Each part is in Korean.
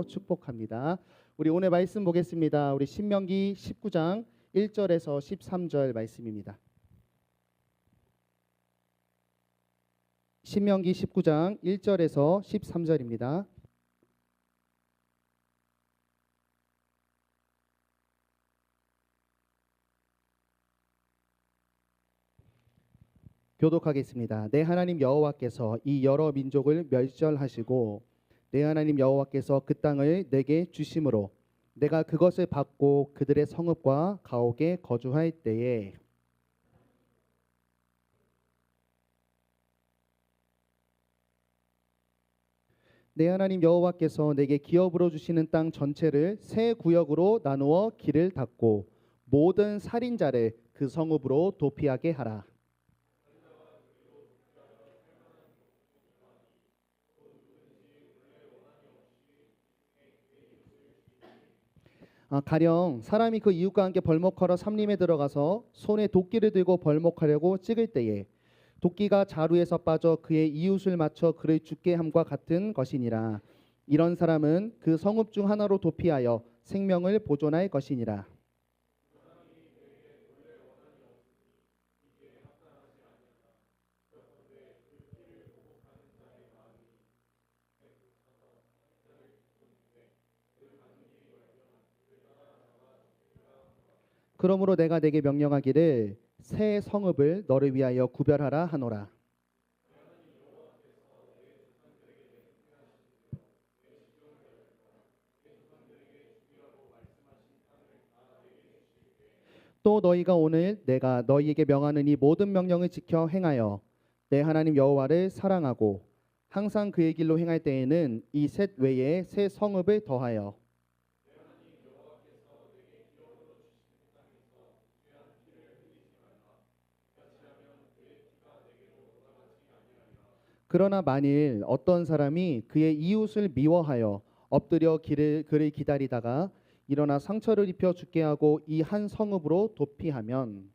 축복합니다. 우리 오늘 말씀 보겠습니다. 우리 신명기 19장 1절에서 13절 말씀입니다. 신명기 19장 1절에서 13절입니다. 교독하겠습니다. 내 하나님 여호와께서 이 여러 민족을 멸절하시고 내 하나님 여호와께서 그 땅을 내게 주심으로 내가 그것을 받고 그들의 성읍과 가옥에 거주할 때에 내 하나님 여호와께서 내게 기업으로 주시는 땅 전체를 세 구역으로 나누어 길을 닫고 모든 살인자를 그 성읍으로 도피하게 하라. 가령 사람이 그 이웃과 함께 벌목하러 삼림에 들어가서 손에 도끼를 들고 벌목하려고 찍을 때에 도끼가 자루에서 빠져 그의 이웃을 맞춰 그를 죽게 함과 같은 것이니라. 이런 사람은 그 성읍 중 하나로 도피하여 생명을 보존할 것이니라. 그러므로 내가 내게 명령하기를 새 성읍을 너를 위하여 구별하라 하노라. 또 너희가 오늘 내가 너희에게 명하는 이 모든 명령을 지켜 행하여 내 하나님 여호와를 사랑하고 항상 그의 길로 행할 때에는 이 셋 외에 새 성읍을 더하여 그러나 만일 어떤 사람이 그의 이웃을 미워하여 엎드려 그를 기다리다가 일어나 상처를 입혀 죽게 하고 이 한 성읍으로 도피하면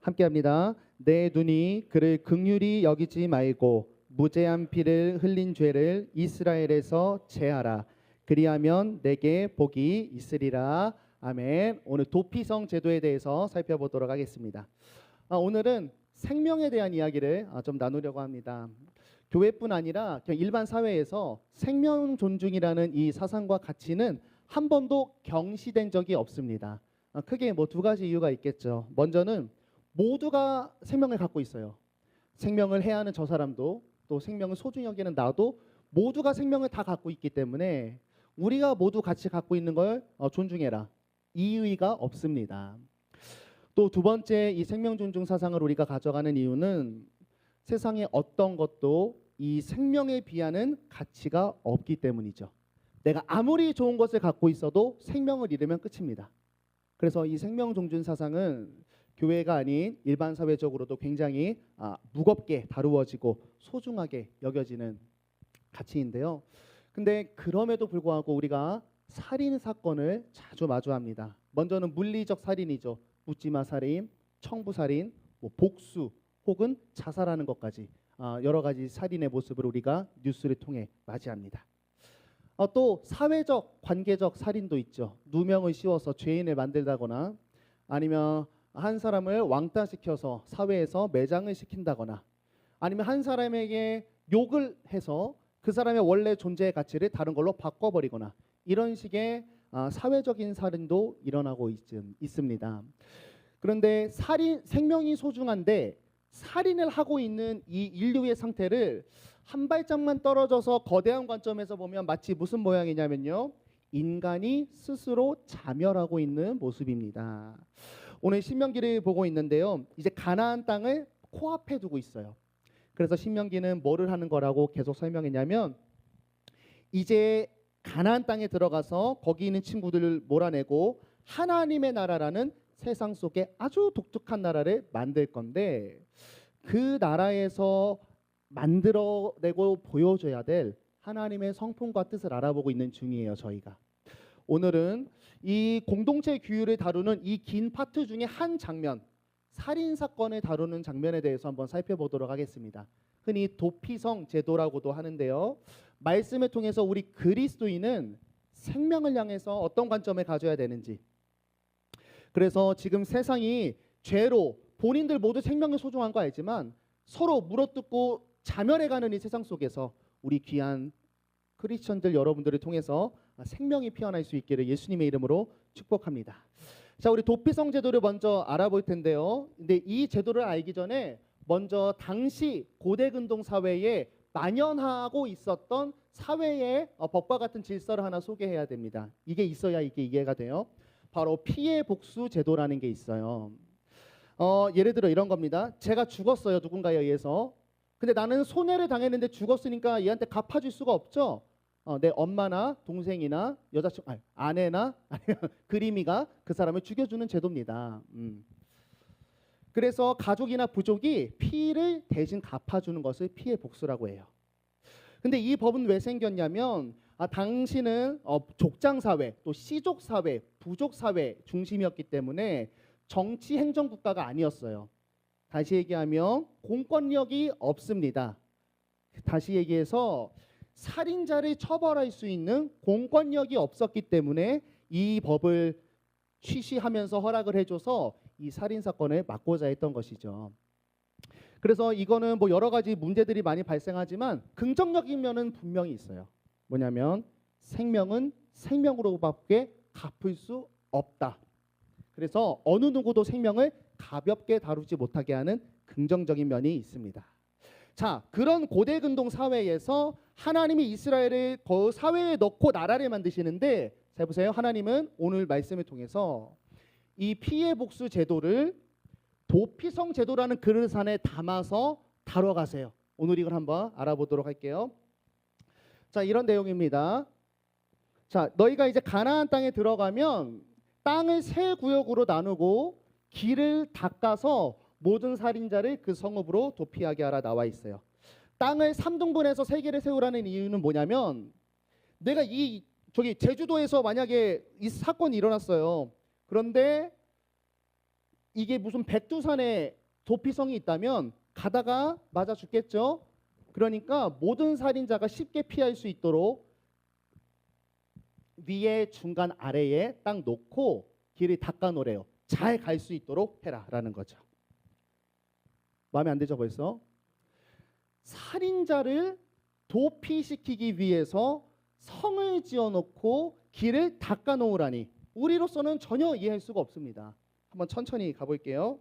함께합니다. 내 눈이 그를 긍휼히 여기지 말고 무죄한 피를 흘린 죄를 이스라엘에서 제하라. 그리하면 내게 복이 있으리라. 아멘. 오늘 도피성 제도에 대해서 살펴보도록 하겠습니다. 오늘은 생명에 대한 이야기를 좀 나누려고 합니다. 교회뿐 아니라 그냥 일반 사회에서 생명 존중이라는 이 사상과 가치는 한 번도 경시된 적이 없습니다. 크게 뭐 두 가지 이유가 있겠죠. 먼저는 모두가 생명을 갖고 있어요. 생명을 해야 하는 저 사람도 또 생명을 소중히 여기는 나도 모두가 생명을 다 갖고 있기 때문에 우리가 모두 같이 갖고 있는 걸 존중해라. 이의가 없습니다. 또 두 번째 이 생명 존중 사상을 우리가 가져가는 이유는 세상에 어떤 것도 이 생명에 비하는 가치가 없기 때문이죠. 내가 아무리 좋은 것을 갖고 있어도 생명을 잃으면 끝입니다. 그래서 이 생명 존중 사상은 교회가 아닌 일반 사회적으로도 굉장히 무겁게 다루어지고 소중하게 여겨지는 가치인데요. 근데 그럼에도 불구하고 우리가 살인 사건을 자주 마주합니다. 먼저는 물리적 살인이죠. 묻지마 살인, 청부 살인, 복수 혹은 자살하는 것까지 여러 가지 살인의 모습을 우리가 뉴스를 통해 맞이합니다. 또 사회적, 관계적 살인도 있죠. 누명을 씌워서 죄인을 만들다거나 아니면 한 사람을 왕따시켜서 사회에서 매장을 시킨다거나 아니면 한 사람에게 욕을 해서 그 사람의 원래 존재의 가치를 다른 걸로 바꿔버리거나 이런 식의 사회적인 살인도 일어나고 있습니다. 그런데 생명이 소중한데 살인을 하고 있는 이 인류의 상태를 한 발짝만 떨어져서 거대한 관점에서 보면 마치 무슨 모양이냐면요. 인간이 스스로 자멸하고 있는 모습입니다. 오늘 신명기를 보고 있는데요. 이제 가나안 땅을 코앞에 두고 있어요. 그래서 신명기는 뭐를 하는 거라고 계속 설명했냐면 이제 가나안 땅에 들어가서 거기 있는 친구들을 몰아내고 하나님의 나라라는 세상 속에 아주 독특한 나라를 만들 건데 그 나라에서 만들어내고 보여줘야 될 하나님의 성품과 뜻을 알아보고 있는 중이에요. 저희가 오늘은 이 공동체 규율을 다루는 이 긴 파트 중에 한 장면 살인 사건을 다루는 장면에 대해서 한번 살펴보도록 하겠습니다. 흔히 도피성 제도라고도 하는데요. 말씀을 통해서 우리 그리스도인은 생명을 향해서 어떤 관점을 가져야 되는지, 그래서 지금 세상이 죄로 본인들 모두 생명이 소중한 거 알지만 서로 물어뜯고 자멸해가는 이 세상 속에서 우리 귀한 크리스천들 여러분들을 통해서 생명이 피어날 수 있기를 예수님의 이름으로 축복합니다. 자, 우리 도피성 제도를 먼저 알아볼 텐데요. 근데 이 제도를 알기 전에 먼저 당시 고대 근동 사회에 만연하고 있었던 사회의 법과 같은 질서를 하나 소개해야 됩니다. 이게 있어야 이게 이해가 돼요. 바로 피해 복수 제도라는 게 있어요. 예를 들어 이런 겁니다. 제가 죽었어요, 누군가에 의해서. 근데 나는 손해를 당했는데 죽었으니까 얘한테 갚아줄 수가 없죠. 내 엄마나 동생이나 여자친구, 아내나 아니면 그림이가 그 사람을 죽여주는 제도입니다. 그래서 가족이나 부족이 피를 대신 갚아주는 것을 피해 복수라고 해요. 근데 이 법은 왜 생겼냐면 당시는 족장 사회, 또 씨족 사회, 부족 사회 중심이었기 때문에 정치 행정 국가가 아니었어요. 다시 얘기하면 공권력이 없습니다. 다시 얘기해서 살인자를 처벌할 수 있는 공권력이 없었기 때문에 이 법을 취시하면서 허락을 해줘서 이 살인 사건을 막고자 했던 것이죠. 그래서 이거는 뭐 여러 가지 문제들이 많이 발생하지만 긍정적인 면은 분명히 있어요. 뭐냐면 생명은 생명으로밖에 갚을 수 없다. 그래서 어느 누구도 생명을 가볍게 다루지 못하게 하는 긍정적인 면이 있습니다. 자, 그런 고대 근동 사회에서 하나님이 이스라엘을 그 사회에 넣고 나라를 만드시는데, 잘 보세요. 하나님은 오늘 말씀을 통해서 이 피해 복수 제도를 도피성 제도라는 그릇 안에 담아서 다뤄가세요. 오늘 이걸 한번 알아보도록 할게요. 자, 이런 내용입니다. 자, 너희가 이제 가나안 땅에 들어가면 땅을 세 구역으로 나누고 길을 닦아서 모든 살인자를 그 성읍으로 도피하게 하라 나와 있어요. 땅을 3등분해서 세 개를 세우라는 이유는 뭐냐면, 내가 저기 제주도에서 만약에 이 사건이 일어났어요. 그런데 이게 무슨 백두산에 도피성이 있다면 가다가 맞아 죽겠죠. 그러니까 모든 살인자가 쉽게 피할 수 있도록 위에 중간 아래에 딱 놓고 길을 닦아 놓으래요. 잘 갈 수 있도록 해라라는 거죠. 마음에 안 들죠 벌써? 살인자를 도피시키기 위해서 성을 지어놓고 길을 닦아 놓으라니 우리로서는 전혀 이해할 수가 없습니다. 한번 천천히 가볼게요.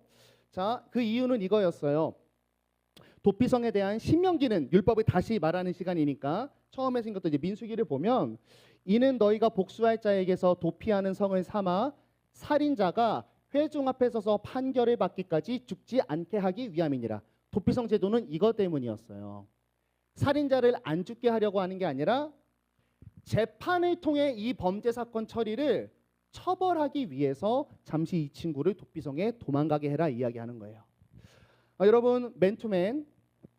자, 그 이유는 이거였어요. 도피성에 대한 신명기는 율법을 다시 말하는 시간이니까 처음에 생겼던 이제 민수기를 보면, 이는 너희가 복수할 자에게서 도피하는 성을 삼아 살인자가 회중 앞에 서서 판결을 받기까지 죽지 않게 하기 위함이니라. 도피성 제도는 이것 때문이었어요. 살인자를 안 죽게 하려고 하는 게 아니라 재판을 통해 이 범죄 사건 처리를 처벌하기 위해서 잠시 이 친구를 도피성에 도망가게 해라 이야기하는 거예요. 여러분, 맨투맨,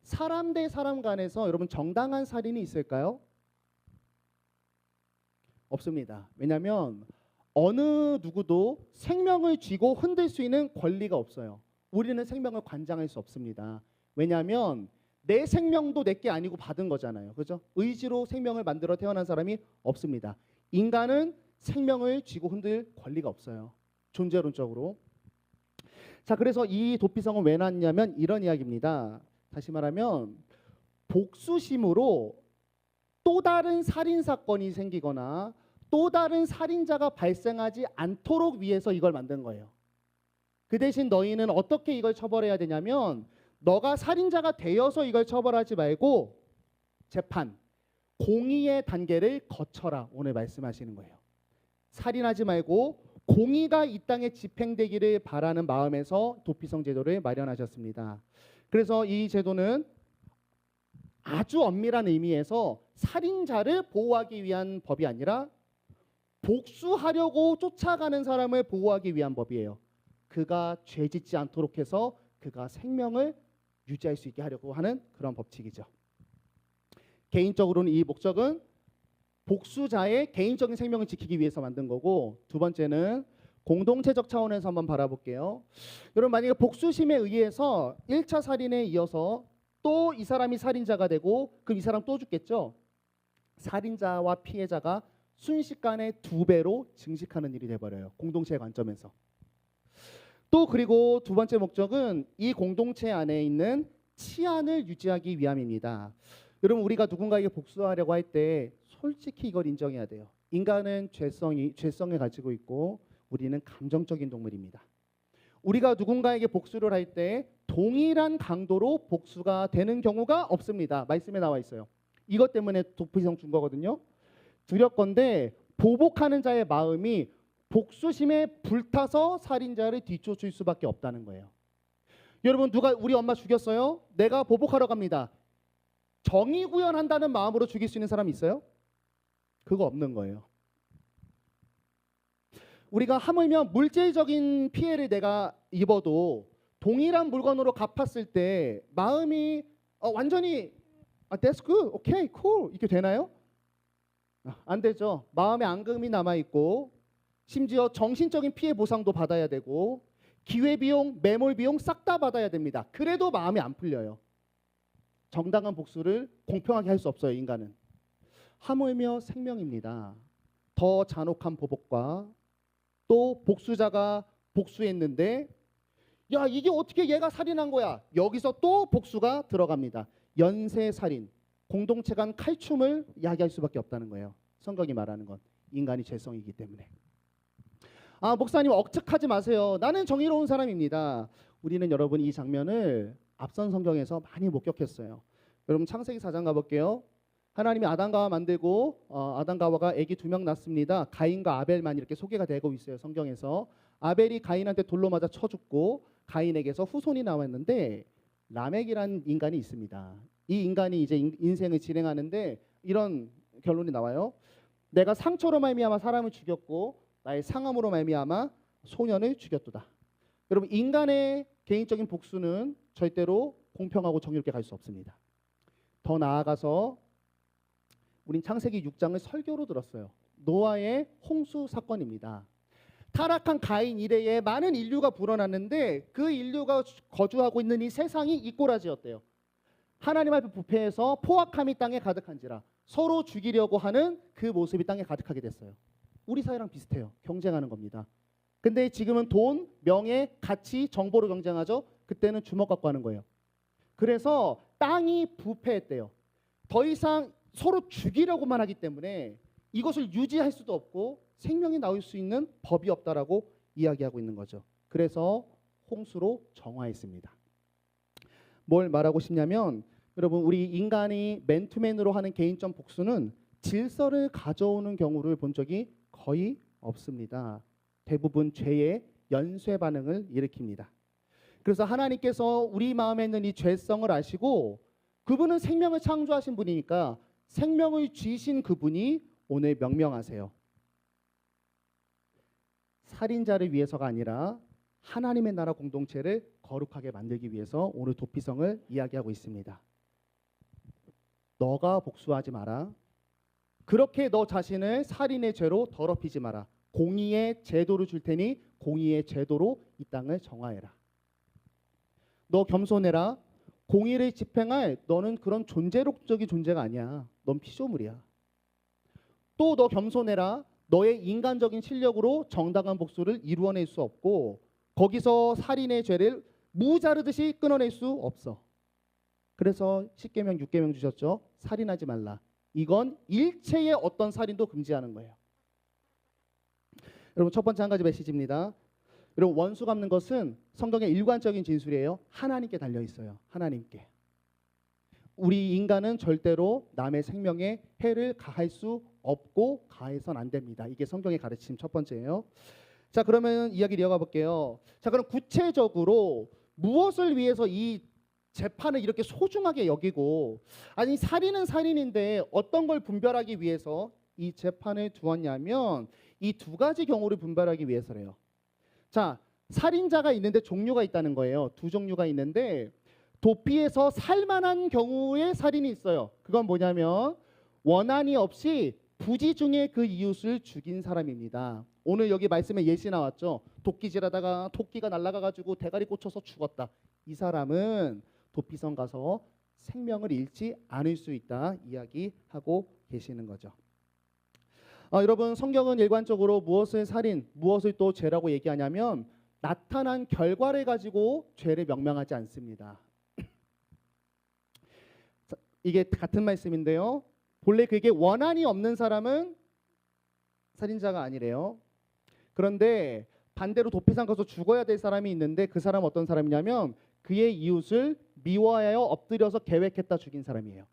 사람 대 사람 간에서 여러분 정당한 살인이 있을까요? 없습니다. 왜냐하면 어느 누구도 생명을 쥐고 흔들 수 있는 권리가 없어요. 우리는 생명을 관장할 수 없습니다. 왜냐하면 내 생명도 내게 아니고 받은 거잖아요. 그죠? 의지로 생명을 만들어 태어난 사람이 없습니다. 인간은 생명을 쥐고 흔들 권리가 없어요. 존재론적으로. 자, 그래서 이 도피성은 왜 났냐면 이런 이야기입니다. 다시 말하면 복수심으로 또 다른 살인 사건이 생기거나 또 다른 살인자가 발생하지 않도록 위해서 이걸 만든 거예요. 그 대신 너희는 어떻게 이걸 처벌해야 되냐면, 너가 살인자가 되어서 이걸 처벌하지 말고 재판, 공의의 단계를 거쳐라. 오늘 말씀하시는 거예요. 살인하지 말고 공의가 이 땅에 집행되기를 바라는 마음에서 도피성 제도를 마련하셨습니다. 그래서 이 제도는 아주 엄밀한 의미에서 살인자를 보호하기 위한 법이 아니라 복수하려고 쫓아가는 사람을 보호하기 위한 법이에요. 그가 죄짓지 않도록 해서 그가 생명을 유지할 수 있게 하려고 하는 그런 법칙이죠. 개인적으로는 이 목적은 복수자의 개인적인 생명을 지키기 위해서 만든 거고, 두 번째는 공동체적 차원에서 한번 바라볼게요. 여러분 만약에 복수심에 의해서 1차 살인에 이어서 또 이 사람이 살인자가 되고 그럼 이 사람 또 죽겠죠. 살인자와 피해자가 순식간에 2배로 증식하는 일이 돼버려요. 공동체의 관점에서. 또 그리고 두 번째 목적은 이 공동체 안에 있는 치안을 유지하기 위함입니다. 여러분 우리가 누군가에게 복수하려고 할 때 솔직히 이걸 인정해야 돼요. 인간은 죄성을 가지고 있고 우리는 감정적인 동물입니다. 우리가 누군가에게 복수를 할 때 동일한 강도로 복수가 되는 경우가 없습니다. 말씀에 나와 있어요. 이것 때문에 도피성 준 거거든요. 두렵건대 보복하는 자의 마음이 복수심에 불타서 살인자를 뒤쫓을 수밖에 없다는 거예요. 여러분 누가 우리 엄마 죽였어요? 내가 보복하러 갑니다. 정의 구현한다는 마음으로 죽일 수 있는 사람 있어요? 그거 없는 거예요. 우리가 하물며 물질적인 피해를 내가 입어도 동일한 물건으로 갚았을 때 마음이 완전히 that's good, okay, cool 이렇게 되나요? 안 되죠. 마음에 앙금이 남아있고 심지어 정신적인 피해 보상도 받아야 되고 기회비용, 매몰비용 싹 다 받아야 됩니다. 그래도 마음이 안 풀려요. 정당한 복수를 공평하게 할 수 없어요. 인간은. 하물며 생명입니다. 더 잔혹한 보복과 또 복수자가 복수했는데 야 이게 어떻게 얘가 살인한 거야. 여기서 또 복수가 들어갑니다. 연쇄살인, 공동체 간 칼춤을 야기할 수밖에 없다는 거예요. 성경이 말하는 건 인간이 죄성이기 때문에. 목사님 억측하지 마세요. 나는 정의로운 사람입니다. 우리는 여러분 이 장면을 앞선 성경에서 많이 목격했어요. 여러분 창세기 4장 가볼게요. 하나님이 아담과 하와 만들고 아담과 하와가 아기 2명 낳습니다. 가인과 아벨만 이렇게 소개가 되고 있어요. 성경에서. 아벨이 가인한테 돌로 맞아 쳐 죽고 가인에게서 후손이 나왔는데 라멕이라는 인간이 있습니다. 이 인간이 이제 인생을 진행하는데 이런 결론이 나와요. 내가 상처로 말미암아 사람을 죽였고 나의 상함으로 말미암아 소년을 죽였도다. 여러분 인간의 개인적인 복수는 절대로 공평하고 정의롭게 갈 수 없습니다. 더 나아가서 우린 창세기 6장을 설교로 들었어요. 노아의 홍수 사건입니다. 타락한 가인 이래에 많은 인류가 불어났는데 그 인류가 거주하고 있는 이 세상이 이 꼬라지였대요. 하나님 앞에 부패해서 포악함이 땅에 가득한지라 서로 죽이려고 하는 그 모습이 땅에 가득하게 됐어요. 우리 사회랑 비슷해요. 경쟁하는 겁니다. 근데 지금은 돈, 명예, 가치, 정보로 경쟁하죠. 그때는 주먹 갖고 하는 거예요. 그래서 땅이 부패했대요. 더 이상 서로 죽이려고만 하기 때문에 이것을 유지할 수도 없고 생명이 나올 수 있는 법이 없다라고 이야기하고 있는 거죠. 그래서 홍수로 정화했습니다. 뭘 말하고 싶냐면 여러분 우리 인간이 맨투맨으로 하는 개인적 복수는 질서를 가져오는 경우를 본 적이 거의 없습니다. 대부분 죄의 연쇄 반응을 일으킵니다. 그래서 하나님께서 우리 마음에 있는 이 죄성을 아시고 그분은 생명을 창조하신 분이니까 생명을 주신 그분이 오늘 명령하세요. 살인자를 위해서가 아니라 하나님의 나라 공동체를 거룩하게 만들기 위해서 오늘 도피성을 이야기하고 있습니다. 너가 복수하지 마라. 그렇게 너 자신을 살인의 죄로 더럽히지 마라. 공의의 제도를 줄 테니 공의의 제도로 이 땅을 정화해라. 너 겸손해라. 공의를 집행할 너는 그런 존재론적인 존재가 아니야. 넌 피조물이야. 또 너 겸손해라. 너의 인간적인 실력으로 정당한 복수를 이루어낼 수 없고 거기서 살인의 죄를 무자르듯이 끊어낼 수 없어. 그래서 10계명 6계명 주셨죠. 살인하지 말라. 이건 일체의 어떤 살인도 금지하는 거예요. 여러분 첫 번째 한 가지 메시지입니다. 여러분 원수 갚는 것은 성경의 일관적인 진술이에요. 하나님께 달려 있어요. 하나님께. 우리 인간은 절대로 남의 생명에 해를 가할 수 없고 가해선 안 됩니다. 이게 성경의 가르침 첫 번째예요. 자 그러면 이야기를 이어가 볼게요. 자 그럼 구체적으로 무엇을 위해서 이 재판을 이렇게 소중하게 여기고 아니 살인은 살인인데 어떤 걸 분별하기 위해서 이 재판을 두었냐면 이 두 가지 경우를 분별하기 위해서래요. 자 살인자가 있는데 종류가 있다는 거예요. 두 종류가 있는데 도피해서 살만한 경우의 살인이 있어요. 그건 뭐냐면 원한이 없이 부지 중에 그 이웃을 죽인 사람입니다. 오늘 여기 말씀에 예시 나왔죠. 도끼질하다가 토끼가 날아가가지고 대가리 꽂혀서 죽었다. 이 사람은 도피성 가서 생명을 잃지 않을 수 있다 이야기하고 계시는 거죠. 여러분, 성경은 일관적으로 무엇을 살인, 무엇을 또 죄라고 얘기하냐면 나타난 결과를 가지고 죄를 명명하지 않습니다. 이게 같은 말씀인데요. 본래 그게 원한이 없는 사람은 살인자가 아니래요. 그런데 반대로 도피상 가서 죽어야 될 사람이 있는데 그 사람은 어떤 사람이냐면 그의 이웃을 미워하여 엎드려서 계획했다 죽인 사람이에요.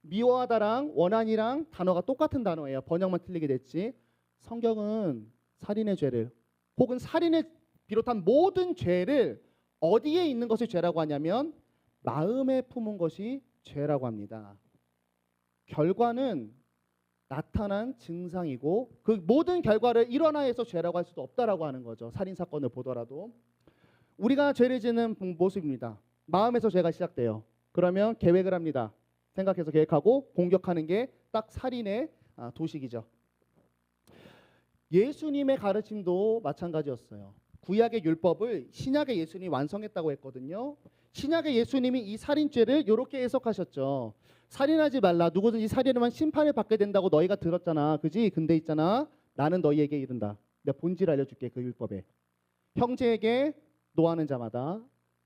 미워하다랑 원한이랑 단어가 똑같은 단어예요. 번역만 틀리게 됐지. 성경은 살인의 죄를 혹은 살인을 비롯한 모든 죄를 어디에 있는 것을 죄라고 하냐면 마음에 품은 것이 죄라고 합니다. 결과는 나타난 증상이고 그 모든 결과를 일어나해서 죄라고 할 수도 없다라고 하는 거죠. 살인 사건을 보더라도 우리가 죄를 짓는 모습입니다. 마음에서 죄가 시작돼요. 그러면 계획을 합니다. 생각해서 계획하고 공격하는 게 딱 살인의 도식이죠. 예수님의 가르침도 마찬가지였어요. 구약의 율법을 신약의 예수님이 완성했다고 했거든요. 신약의 예수님이 이 살인죄를 이렇게 해석하셨죠. 살인하지 말라. 누구든지 살인하면 심판을 받게 된다고 너희가 들었잖아. 그지? 근데 있잖아. 나는 너희에게 이른다. 내가 본질 알려줄게. 그 율법에. 형제에게 노하는 자마다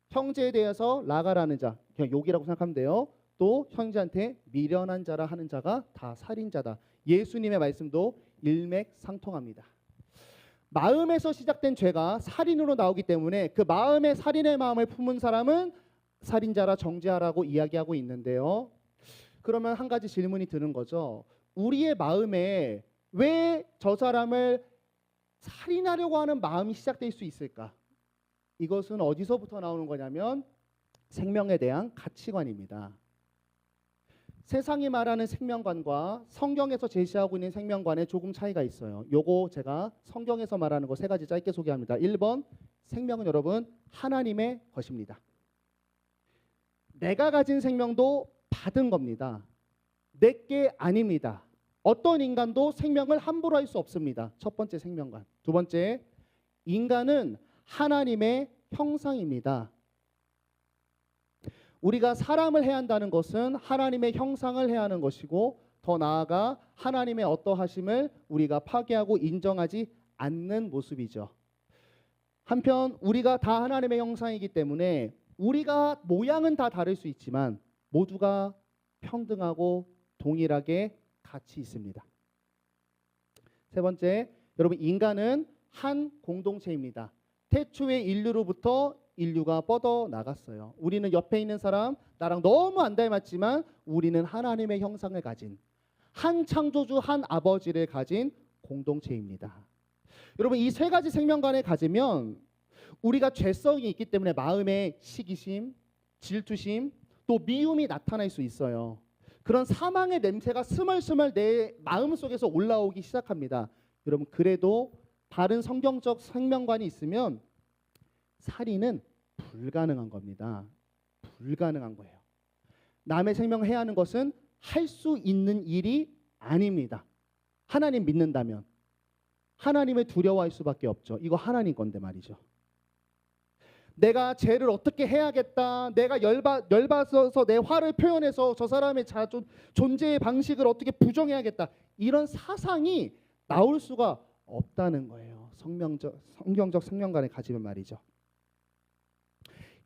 형제에 대해서 라가라는 자. 그냥 욕이라고 생각하면 돼요. 또 형제한테 미련한 자라 하는 자가 다 살인자다. 예수님의 말씀도 일맥상통합니다. 마음에서 시작된 죄가 살인으로 나오기 때문에 그 마음에 살인의 마음을 품은 사람은 살인자라 정죄하라고 이야기하고 있는데요. 그러면 한 가지 질문이 드는 거죠. 우리의 마음에 왜 저 사람을 살인하려고 하는 마음이 시작될 수 있을까? 이것은 어디서부터 나오는 거냐면 생명에 대한 가치관입니다. 세상이 말하는 생명관과 성경에서 제시하고 있는 생명관에 조금 차이가 있어요. 요거 제가 성경에서 말하는 거 세 가지 짧게 소개합니다. 1번, 생명은 여러분 하나님의 것입니다. 내가 가진 생명도 받은 겁니다. 내게 아닙니다. 어떤 인간도 생명을 함부로 할 수 없습니다. 첫 번째 생명관. 두 번째, 인간은 하나님의 형상입니다. 우리가 사람을 해야 한다는 것은 하나님의 형상을 해야 하는 것이고 더 나아가 하나님의 어떠하심을 우리가 파괴하고 인정하지 않는 모습이죠. 한편 우리가 다 하나님의 형상이기 때문에 우리가 모양은 다 다를 수 있지만 모두가 평등하고 동일하게 가치 있습니다. 세 번째, 여러분 인간은 한 공동체입니다. 태초의 인류로부터 인류가 뻗어 나갔어요. 우리는 옆에 있는 사람 나랑 너무 안 닮았지만 우리는 하나님의 형상을 가진 한 창조주 한 아버지를 가진 공동체입니다. 여러분 이 세 가지 생명관을 가지면 우리가 죄성이 있기 때문에 마음에 시기심, 질투심, 또 미움이 나타날 수 있어요. 그런 사망의 냄새가 스멀스멀 내 마음속에서 올라오기 시작합니다. 여러분 그래도 바른 성경적 생명관이 있으면 살인은 불가능한 겁니다. 불가능한 거예요. 남의 생명을 해하는 것은 할 수 있는 일이 아닙니다. 하나님 믿는다면 하나님을 두려워할 수밖에 없죠. 이거 하나님 건데 말이죠. 내가 죄를 어떻게 해야겠다. 내가 열받아서 내 화를 표현해서 저 사람의 존재의 방식을 어떻게 부정해야겠다. 이런 사상이 나올 수가 없다는 거예요. 성경적 생명관을 가지면 말이죠.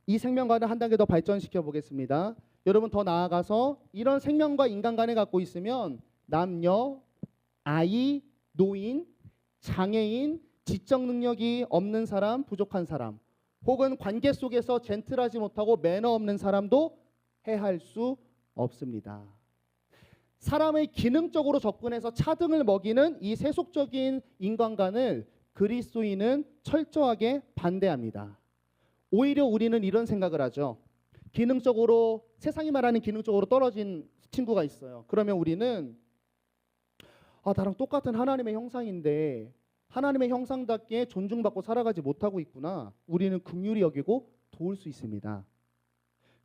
이 생명관을 한 단계 더 발전시켜 보겠습니다. 여러분 더 나아가서 이런 생명과 인간관을 갖고 있으면 남녀, 아이, 노인, 장애인, 지적 능력이 없는 사람, 부족한 사람, 혹은 관계 속에서 젠틀하지 못하고 매너 없는 사람도 해할 수 없습니다. 사람의 기능적으로 접근해서 차등을 먹이는 이 세속적인 인간관을 그리스도인은 철저하게 반대합니다. 오히려 우리는 이런 생각을 하죠. 기능적으로 세상이 말하는 기능적으로 떨어진 친구가 있어요. 그러면 우리는 나랑 똑같은 하나님의 형상인데 하나님의 형상답게 존중받고 살아가지 못하고 있구나. 우리는 긍휼히 여기고 도울 수 있습니다.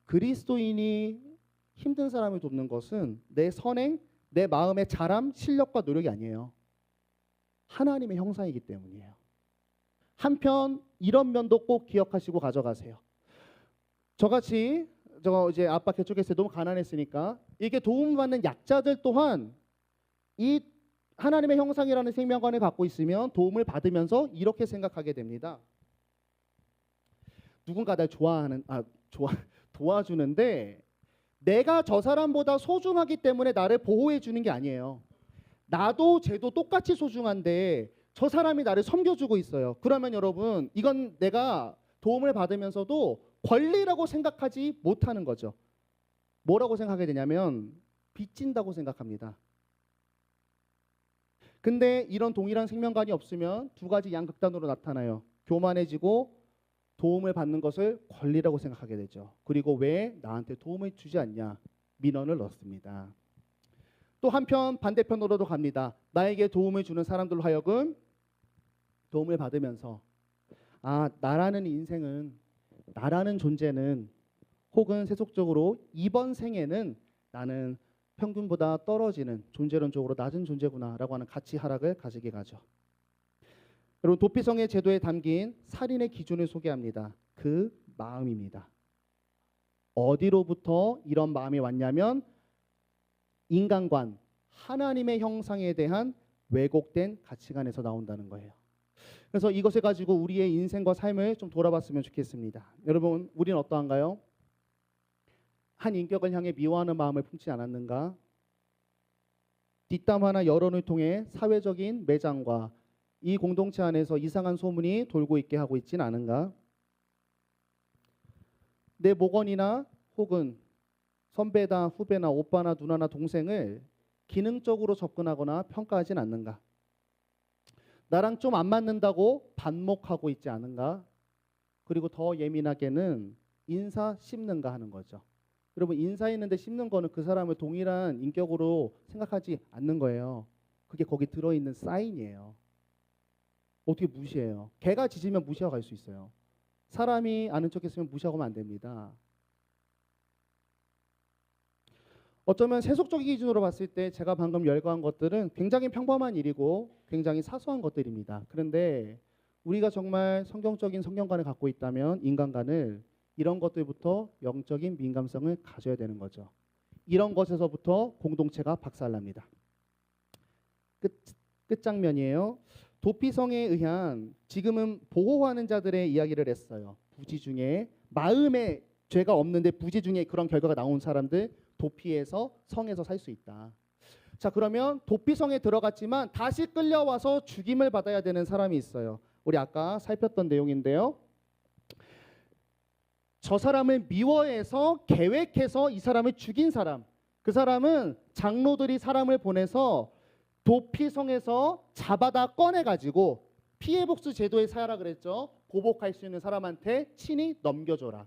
그리스도인이 힘든 사람을 돕는 것은 내 선행, 내 마음의 자람, 실력과 노력이 아니에요. 하나님의 형상이기 때문이에요. 한편 이런 면도 꼭 기억하시고 가져가세요. 저같이 이제 아빠 개척했을 때 너무 가난했으니까 이게 도움받는 약자들 또한 이 하나님의 형상이라는 생명관을 갖고 있으면 도움을 받으면서 이렇게 생각하게 됩니다. 누군가 날 도와주는데 내가 저 사람보다 소중하기 때문에 나를 보호해 주는 게 아니에요. 나도 쟤도 똑같이 소중한데 저 사람이 나를 섬겨주고 있어요. 그러면 여러분 이건 내가 도움을 받으면서도 권리라고 생각하지 못하는 거죠. 뭐라고 생각하게 되냐면 빚진다고 생각합니다. 근데 이런 동일한 생명관이 없으면 두 가지 양극단으로 나타나요. 교만해지고 도움을 받는 것을 권리라고 생각하게 되죠. 그리고 왜 나한테 도움을 주지 않냐? 민원을 넣습니다. 또 한편 반대편으로도 갑니다. 나에게 도움을 주는 사람들로 하여금 도움을 받으면서 나라는 인생은, 나라는 존재는 혹은 세속적으로 이번 생에는 나는 평균보다 떨어지는 존재론적으로 낮은 존재구나라고 하는 가치 하락을 가지게 가죠. 여러분 도피성의 제도에 담긴 살인의 기준을 소개합니다. 그 마음입니다. 어디로부터 이런 마음이 왔냐면 인간관, 하나님의 형상에 대한 왜곡된 가치관에서 나온다는 거예요. 그래서 이것을 가지고 우리의 인생과 삶을 좀 돌아봤으면 좋겠습니다. 여러분 우리는 어떠한가요? 한 인격을 향해 미워하는 마음을 품지 않았는가? 뒷담 화나 여론을 통해 사회적인 매장과 이 공동체 안에서 이상한 소문이 돌고 있게 하고 있진 않은가? 내 목원이나 혹은 선배나 후배나 오빠나 누나나 동생을 기능적으로 접근하거나 평가하진 않는가? 나랑 좀 안 맞는다고 반목하고 있지 않은가? 그리고 더 예민하게는 인사 씹는가 하는 거죠. 여러분 인사했는데 씹는 거는 그 사람을 동일한 인격으로 생각하지 않는 거예요. 그게 거기 들어있는 사인이에요. 어떻게 무시해요? 개가 짖으면 무시하고 갈 수 있어요. 사람이 아는 척했으면 무시하고 가면 안 됩니다. 어쩌면 세속적인 기준으로 봤을 때 제가 방금 열거한 것들은 굉장히 평범한 일이고 굉장히 사소한 것들입니다. 그런데 우리가 정말 성경적인 성경관을 갖고 있다면 인간관을 이런 것들부터 영적인 민감성을 가져야 되는 거죠. 이런 것에서부터 공동체가 박살납니다. 끝장면이에요. 도피성에 의한 지금은 보호하는 자들의 이야기를 했어요. 부지 중에 마음에 죄가 없는데 부지 중에 그런 결과가 나온 사람들 도피해서 성에서 살 수 있다. 자 그러면 도피성에 들어갔지만 다시 끌려와서 죽임을 받아야 되는 사람이 있어요. 우리 아까 살폈던 내용인데요. 저 사람을 미워해서 계획해서 이 사람을 죽인 사람, 그 사람은 장로들이 사람을 보내서 도피성에서 잡아다 꺼내가지고 피해복수 제도에 사하라 그랬죠. 보복할 수 있는 사람한테 친히 넘겨줘라.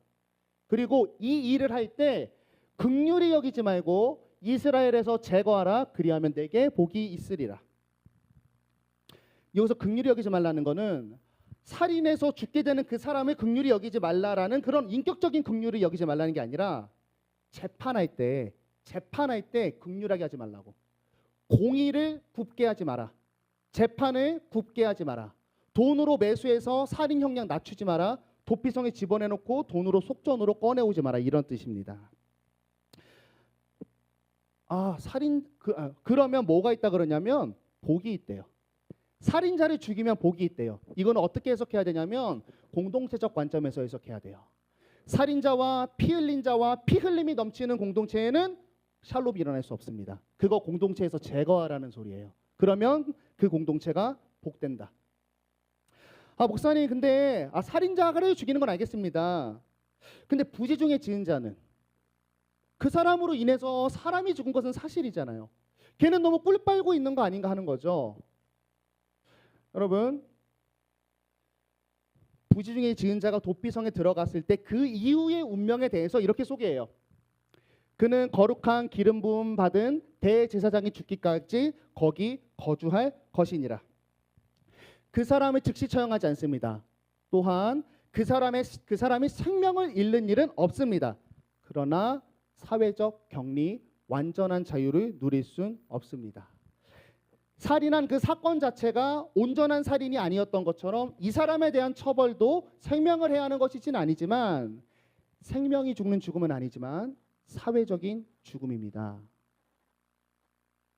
그리고 이 일을 할 때 긍휼히 여기지 말고 이스라엘에서 제거하라. 그리하면 내게 복이 있으리라. 여기서 긍휼히 여기지 말라는 거는 살인해서 죽게 되는 그 사람을 긍휼히 여기지 말라라는 그런 인격적인 긍휼을 여기지 말라는 게 아니라 재판할 때 긍휼하게 하지 말라고. 공의를 굽게 하지 마라. 재판을 굽게 하지 마라. 돈으로 매수해서 살인 형량 낮추지 마라. 도피성에 집어내놓고 돈으로 속전으로 꺼내오지 마라. 이런 뜻입니다. 그러면 뭐가 있다 그러냐면 복이 있대요. 살인자를 죽이면 복이 있대요. 이거는 어떻게 해석해야 되냐면 공동체적 관점에서 해석해야 돼요. 살인자와 피 흘린 자와 피 흘림이 넘치는 공동체에는 샬롬이 일어날 수 없습니다. 그거 공동체에서 제거하라는 소리예요. 그러면 그 공동체가 복된다. 목사님 근데 살인자를 죽이는 건 알겠습니다. 근데 부지 중에 지은 자는 그 사람으로 인해서 사람이 죽은 것은 사실이잖아요. 걔는 너무 꿀 빨고 있는 거 아닌가 하는 거죠. 여러분 부지 중에 지은 자가 도피성에 들어갔을 때 그 이후의 운명에 대해서 이렇게 소개해요. 그는 거룩한 기름 부음 받은 대제사장이 죽기까지 거기 거주할 것이니라. 그 사람을 즉시 처형하지 않습니다. 또한 그 사람이 생명을 잃는 일은 없습니다. 그러나 사회적 격리, 완전한 자유를 누릴 순 없습니다. 살인한 그 사건 자체가 온전한 살인이 아니었던 것처럼 이 사람에 대한 처벌도 생명을 해야 하는 것이진 아니지만, 생명이 죽는 죽음은 아니지만 사회적인 죽음입니다.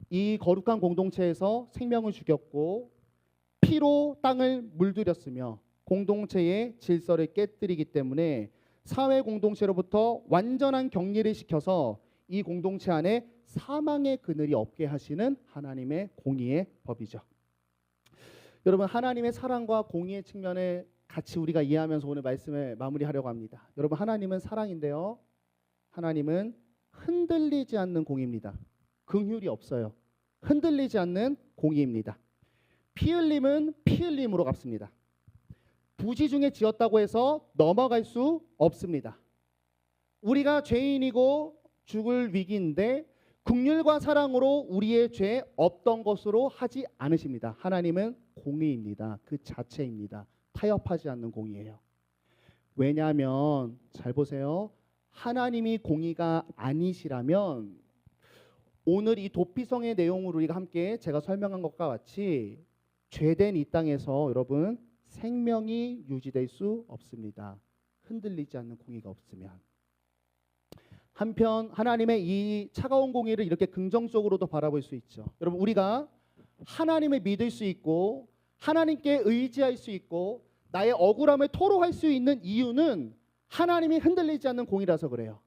이 거룩한 공동체에서 생명을 죽였고 피로 땅을 물들였으며 공동체의 질서를 깨뜨리기 때문에 사회 공동체로부터 완전한 격리를 시켜서 이 공동체 안에 사망의 그늘이 없게 하시는 하나님의 공의의 법이죠. 여러분, 하나님의 사랑과 공의의 측면을 같이 우리가 이해하면서 오늘 말씀을 마무리하려고 합니다. 여러분, 하나님은 사랑인데요, 하나님은 흔들리지 않는 공의입니다. 긍휼이 없어요. 흔들리지 않는 공의입니다. 피 흘림은 피 흘림으로 갚습니다. 부지 중에 지었다고 해서 넘어갈 수 없습니다. 우리가 죄인이고 죽을 위기인데 긍휼과 사랑으로 우리의 죄 없던 것으로 하지 않으십니다. 하나님은 공의입니다. 그 자체입니다. 타협하지 않는 공의예요. 왜냐하면 잘 보세요. 하나님이 공의가 아니시라면 오늘 이 도피성의 내용을 우리가 함께 제가 설명한 것과 같이 죄된 이 땅에서 여러분 생명이 유지될 수 없습니다. 흔들리지 않는 공의가 없으면. 한편 하나님의 이 차가운 공의를 이렇게 긍정적으로도 바라볼 수 있죠. 여러분, 우리가 하나님을 믿을 수 있고 하나님께 의지할 수 있고 나의 억울함을 토로할 수 있는 이유는 하나님이 흔들리지 않는 공의라서 그래요.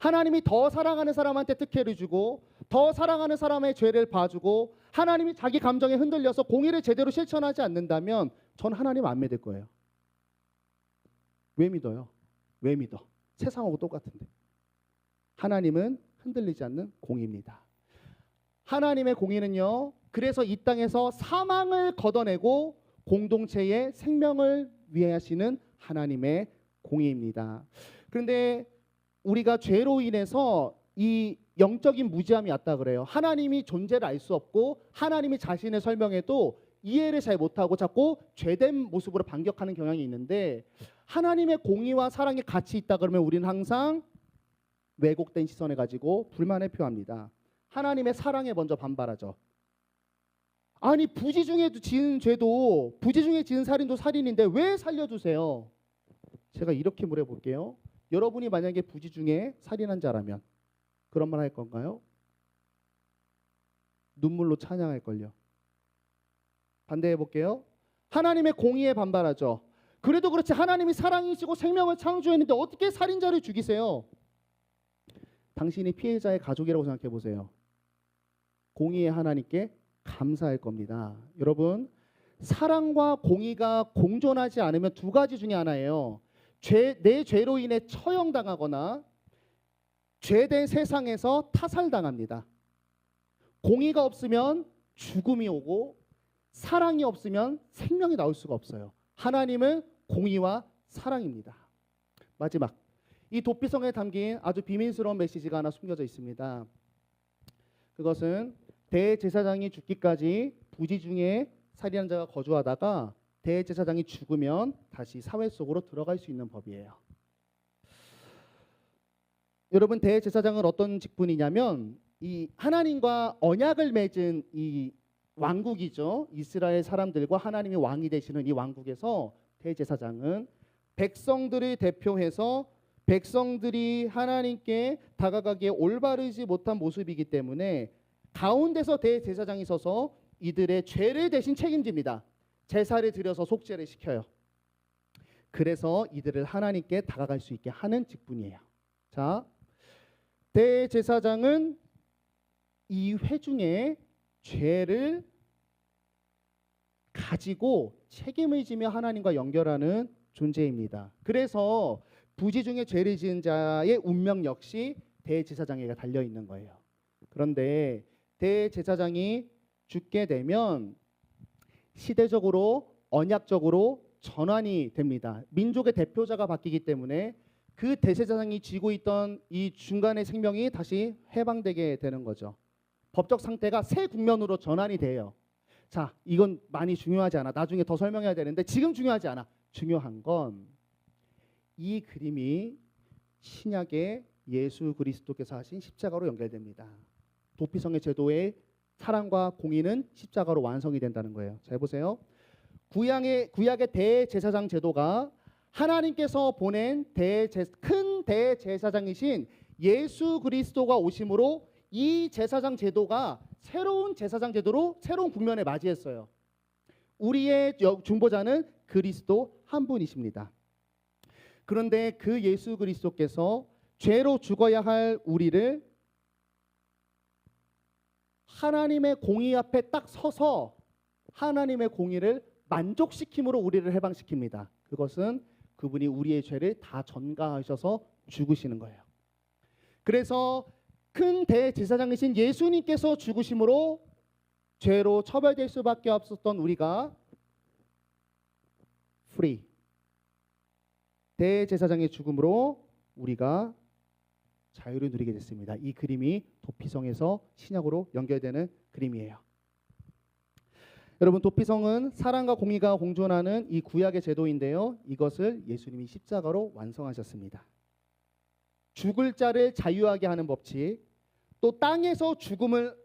하나님이 더 사랑하는 사람한테 특혜를 주고 더 사랑하는 사람의 죄를 봐주고 하나님이 자기 감정에 흔들려서 공의를 제대로 실천하지 않는다면 전 하나님 안 믿을 거예요. 왜 믿어요? 왜 믿어? 세상하고 똑같은데. 하나님은 흔들리지 않는 공의입니다. 하나님의 공의는요, 그래서 이 땅에서 사망을 걷어내고 공동체의 생명을 위해 하시는 하나님의 공의입니다. 그런데 우리가 죄로 인해서 이 영적인 무지함이 왔다 그래요. 하나님이 존재를 알 수 없고 하나님이 자신을 설명해도 이해를 잘 못하고 자꾸 죄된 모습으로 반격하는 경향이 있는데, 하나님의 공의와 사랑이 같이 있다 그러면 우리는 항상 왜곡된 시선을 가지고 불만을 표합니다. 하나님의 사랑에 먼저 반발하죠. 아니, 부지 중에 지은 죄도, 부지 중에 지은 살인도 살인인데 왜 살려주세요? 제가 이렇게 물어볼게요. 여러분이 만약에 부지 중에 살인한 자라면 그런 말 할 건가요? 눈물로 찬양할걸요. 반대해 볼게요. 하나님의 공의에 반발하죠. 그래도 그렇지 하나님이 사랑이시고 생명을 창조했는데 어떻게 살인자를 죽이세요? 당신이 피해자의 가족이라고 생각해 보세요. 공의의 하나님께 감사할 겁니다. 여러분, 사랑과 공의가 공존하지 않으면 두 가지 중에 하나예요. 내 죄로 인해 처형당하거나 죄된 세상에서 타살당합니다. 공의가 없으면 죽음이 오고 사랑이 없으면 생명이 나올 수가 없어요. 하나님은 공의와 사랑입니다. 마지막, 이 도피성에 담긴 아주 비밀스러운 메시지가 하나 숨겨져 있습니다. 그것은 대제사장이 죽기까지 부지 중에 살인한 자가 거주하다가 대제사장이 죽으면 다시 사회 속으로 들어갈 수 있는 법이에요. 여러분, 대제사장은 어떤 직분이냐면 이 하나님과 언약을 맺은 이 왕국이죠. 이스라엘 사람들과 하나님이 왕이 되시는 이 왕국에서 대제사장은 백성들을 대표해서 백성들이 하나님께 다가가기에 올바르지 못한 모습이기 때문에 가운데서 대제사장이 서서 이들의 죄를 대신 책임집니다. 제사를 드려서 속죄를 시켜요. 그래서 이들을 하나님께 다가갈 수 있게 하는 직분이에요. 자, 대제사장은 이 회중의 죄를 가지고 책임을 지며 하나님과 연결하는 존재입니다. 그래서 부지 중에 죄를 지은 자의 운명 역시 대제사장에게 달려 있는 거예요. 그런데 대제사장이 죽게 되면 시대적으로 언약적으로 전환이 됩니다. 민족의 대표자가 바뀌기 때문에 그 대제사장이 쥐고 있던 이 중간의 생명이 다시 해방되게 되는 거죠. 법적 상태가 새 국면으로 전환이 돼요. 자, 이건 많이 중요하지 않아. 나중에 더 설명해야 되는데 지금 중요하지 않아. 중요한 건 이 그림이 신약의 예수 그리스도께서 하신 십자가로 연결됩니다. 도피성의 제도의 사랑과 공의는 십자가로 완성이 된다는 거예요. 잘 보세요. 구약의 대제사장 제도가 하나님께서 보낸 큰 대제사장이신 예수 그리스도가 오심으로 이 제사장 제도가 새로운 제사장 제도로 새로운 국면에 맞이했어요. 우리의 중보자는 그리스도 한 분이십니다. 그런데 그 예수 그리스도께서 죄로 죽어야 할 우리를 하나님의 공의 앞에 딱 서서 하나님의 공의를 만족시킴으로 우리를 해방시킵니다. 그것은 그분이 우리의 죄를 다 전가하셔서 죽으시는 거예요. 그래서 큰 대제사장이신 예수님께서 죽으심으로 죄로 처벌될 수밖에 없었던 우리가 free, 대제사장의 죽음으로 우리가 자유를 누리게 됐습니다. 이 그림이 도피성에서 신약으로 연결되는 그림이에요. 여러분, 도피성은 사랑과 공의가 공존하는 이 구약의 제도인데요. 이것을 예수님이 십자가로 완성하셨습니다. 죽을 자를 자유하게 하는 법칙, 또 땅에서 죽음을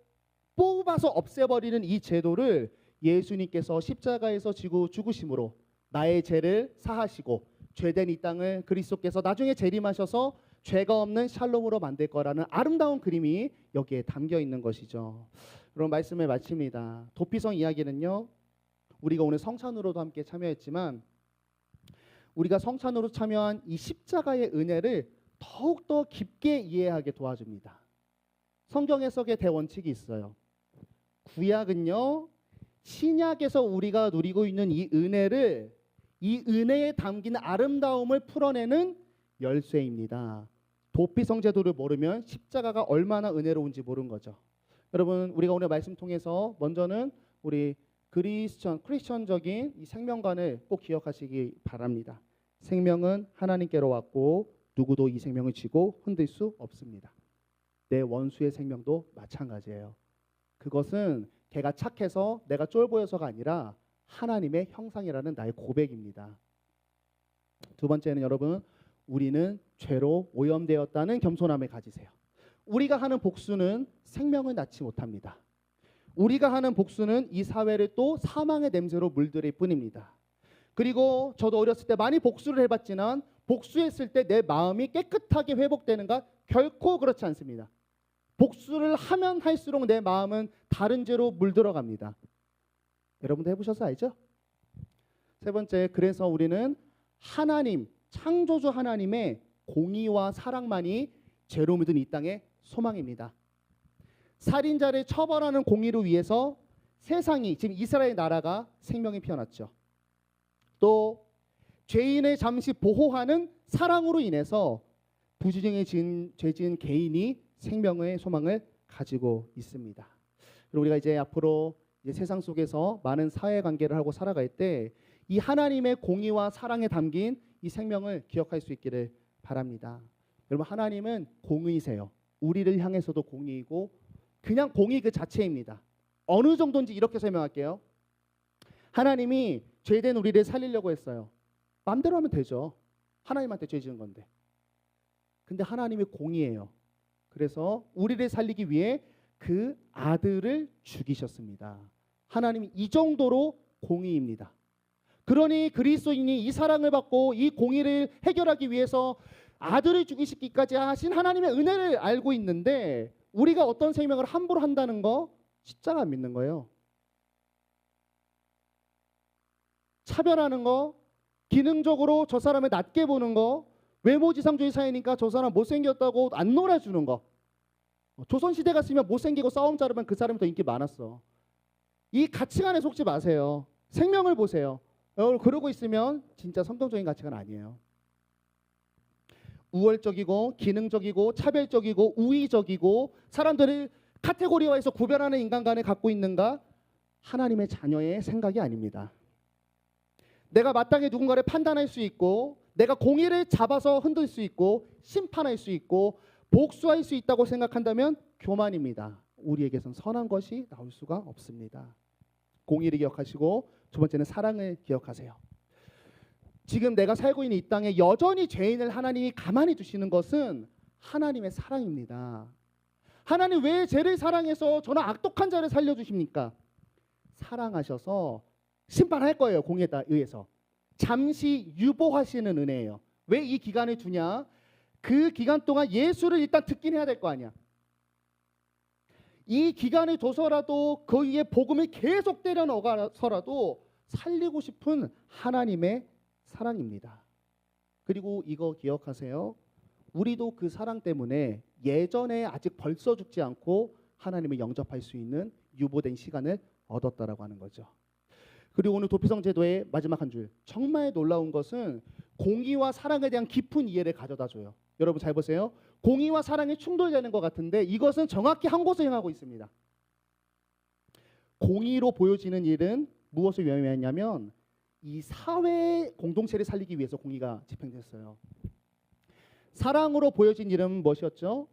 뽑아서 없애버리는 이 제도를 예수님께서 십자가에서 지고 죽으심으로 나의 죄를 사하시고 죄된 이 땅을 그리스도께서 나중에 재림하셔서 죄가 없는 샬롬으로 만들 거라는 아름다운 그림이 여기에 담겨 있는 것이죠. 그럼 말씀을 마칩니다. 도피성 이야기는요, 우리가 오늘 성찬으로도 함께 참여했지만 우리가 성찬으로 참여한 이 십자가의 은혜를 더욱더 깊게 이해하게 도와줍니다. 성경 해석의 대원칙이 있어요. 구약은요, 신약에서 우리가 누리고 있는 이 은혜에 담긴 아름다움을 풀어내는 열쇠입니다. 도피성 제도를 모르면 십자가가 얼마나 은혜로운지 모르는 거죠. 여러분, 우리가 오늘 말씀 통해서 먼저는 우리 크리스천적인 이 생명관을 꼭 기억하시기 바랍니다. 생명은 하나님께로 왔고 누구도 이 생명을 쥐고 흔들 수 없습니다. 내 원수의 생명도 마찬가지예요. 그것은 걔가 착해서 내가 쫄보여서가 아니라 하나님의 형상이라는 나의 고백입니다. 두 번째는 여러분, 우리는 죄로 오염되었다는 겸손함을 가지세요. 우리가 하는 복수는 생명을 낳지 못합니다. 우리가 하는 복수는 이 사회를 또 사망의 냄새로 물들일 뿐입니다. 그리고 저도 어렸을 때 많이 복수를 해봤지만 복수했을 때 내 마음이 깨끗하게 회복되는가? 결코 그렇지 않습니다. 복수를 하면 할수록 내 마음은 다른 죄로 물들어갑니다. 여러분도 해보셔서 알죠? 세 번째, 그래서 우리는 하나님, 창조주 하나님의 공의와 사랑만이 죄로 묻은 이 땅의 소망입니다. 살인자를 처벌하는 공의를 위해서 세상이, 지금 이스라엘 나라가 생명이 피어났죠. 또 죄인을 잠시 보호하는 사랑으로 인해서 부지중에 죄 지은 개인이 생명의 소망을 가지고 있습니다. 그리고 우리가 이제 앞으로 세상 속에서 많은 사회관계를 하고 살아갈 때 이 하나님의 공의와 사랑에 담긴 이 생명을 기억할 수 있기를 바랍니다. 여러분, 하나님은 공의세요. 우리를 향해서도 공의이고 그냥 공의 그 자체입니다. 어느 정도인지 이렇게 설명할게요. 하나님이 죄된 우리를 살리려고 했어요. 마음대로 하면 되죠. 하나님한테 죄 지은 건데. 근데 하나님이 공의예요. 그래서 우리를 살리기 위해 그 아들을 죽이셨습니다. 하나님이 이 정도로 공의입니다. 그러니 그리스도인이 이 사랑을 받고 이 공의를 해결하기 위해서 아들을 죽이시기까지 하신 하나님의 은혜를 알고 있는데 우리가 어떤 생명을 함부로 한다는 거 십자가 안 믿는 거예요. 차별하는 거, 기능적으로 저 사람을 낮게 보는 거, 외모지상주의 사회니까 저 사람 못생겼다고 안 놀아주는 거. 조선시대 갔으면 못생기고 싸움 자르면 그 사람이 더 인기 많았어. 이 가치관에 속지 마세요. 생명을 보세요. 그러고 있으면 진짜 성경적인 가치관 아니에요. 우월적이고 기능적이고 차별적이고 우위적이고 사람들을 카테고리화해서 구별하는 인간관을 갖고 있는가? 하나님의 자녀의 생각이 아닙니다. 내가 마땅히 누군가를 판단할 수 있고 내가 공의를 잡아서 흔들 수 있고 심판할 수 있고 복수할 수 있다고 생각한다면 교만입니다. 우리에게선 선한 것이 나올 수가 없습니다. 공의를 기억하시고 두 번째는 사랑을 기억하세요. 지금 내가 살고 있는 이 땅에 여전히 죄인을 하나님이 가만히 두시는 것은 하나님의 사랑입니다. 하나님 왜 죄를 사랑해서 저는 악독한 자를 살려주십니까? 사랑하셔서 심판할 거예요. 공의에 의해서. 잠시 유보하시는 은혜예요. 왜 이 기간을 주냐? 그 기간 동안 예수를 일단 듣긴 해야 될 거 아니야. 이 기간을 둬서라도 그 위에 복음을 계속 때려 넣어서라도 살리고 싶은 하나님의 사랑입니다. 그리고 이거 기억하세요. 우리도 그 사랑 때문에 예전에 아직 벌써 죽지 않고 하나님을 영접할 수 있는 유보된 시간을 얻었다라고 하는 거죠. 그리고 오늘 도피성 제도의 마지막 한 줄, 정말 놀라운 것은 공의와 사랑에 대한 깊은 이해를 가져다 줘요. 여러분 잘 보세요. 공의와 사랑이 충돌되는 것 같은데 이것은 정확히 한 곳을 향하고 있습니다. 공의로 보여지는 일은 무엇을 위하였냐면 이 사회 공동체를 살리기 위해서 공의가 집행됐어요. 사랑으로 보여진 일은 무엇이었죠?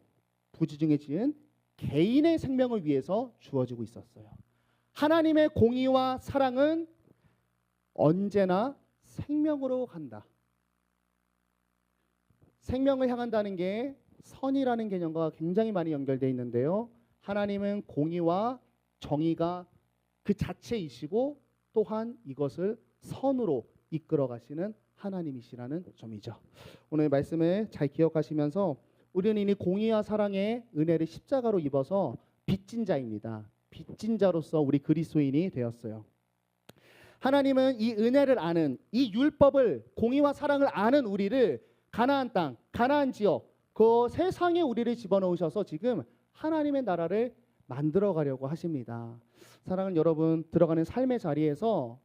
부지중에 지은 개인의 생명을 위해서 주어지고 있었어요. 하나님의 공의와 사랑은 언제나 생명으로 간다. 생명을 향한다는 게 선이라는 개념과 굉장히 많이 연결되어 있는데요. 하나님은 공의와 정의가 그 자체이시고 또한 이것을 선으로 이끌어 가시는 하나님이시라는 점이죠. 오늘 말씀을 잘 기억하시면서 우리는 이미 공의와 사랑의 은혜를 십자가로 입어서 빚진 자입니다. 빚진 자로서 우리 그리스도인이 되었어요. 하나님은 이 은혜를 아는, 이 율법을, 공의와 사랑을 아는 우리를 가나안 땅, 가나안 지역, 그 세상에 우리를 집어넣으셔서 지금 하나님의 나라를 만들어 가려고 하십니다. 사랑하는 여러분, 들어가는 삶의 자리에서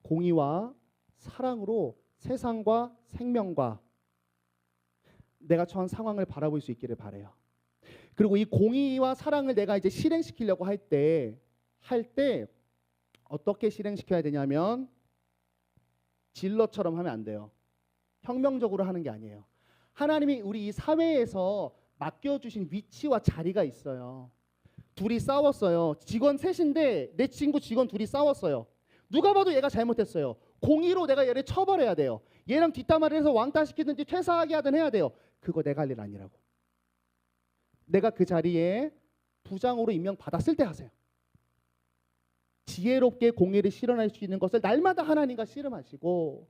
공의와 사랑으로 세상과 생명과 내가 처한 상황을 바라볼 수 있기를 바라요. 그리고 이 공의와 사랑을 내가 이제 실행시키려고 할 때 어떻게 실행시켜야 되냐면 질러처럼 하면 안 돼요. 혁명적으로 하는 게 아니에요. 하나님이 우리 이 사회에서 맡겨주신 위치와 자리가 있어요. 둘이 싸웠어요. 직원 셋인데 내 친구 직원 둘이 싸웠어요. 누가 봐도 얘가 잘못했어요. 공의로 내가 얘를 처벌해야 돼요. 얘랑 뒷담화를 해서 왕따시키든지 퇴사하게 하든 해야 돼요. 그거 내가 할 일 아니라고. 내가 그 자리에 부장으로 임명받았을 때 하세요. 지혜롭게 공의를 실현할 수 있는 것을 날마다 하나님과 씨름하시고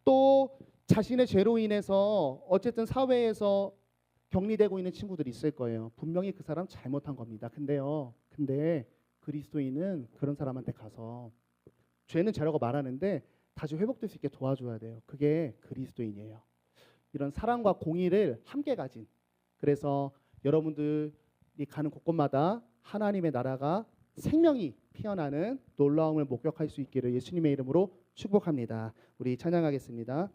또 자신의 죄로 인해서 어쨌든 사회에서 격리되고 있는 친구들이 있을 거예요. 분명히 그 사람 잘못한 겁니다. 근데 그리스도인은 그런 사람한테 가서 죄는 죄라고 말하는데 다시 회복될 수 있게 도와줘야 돼요. 그게 그리스도인이에요. 이런 사랑과 공의를 함께 가진, 그래서 여러분들이 가는 곳곳마다 하나님의 나라가 생명이 피어나는 놀라움을 목격할 수 있기를 예수님의 이름으로 축복합니다. 우리 찬양하겠습니다.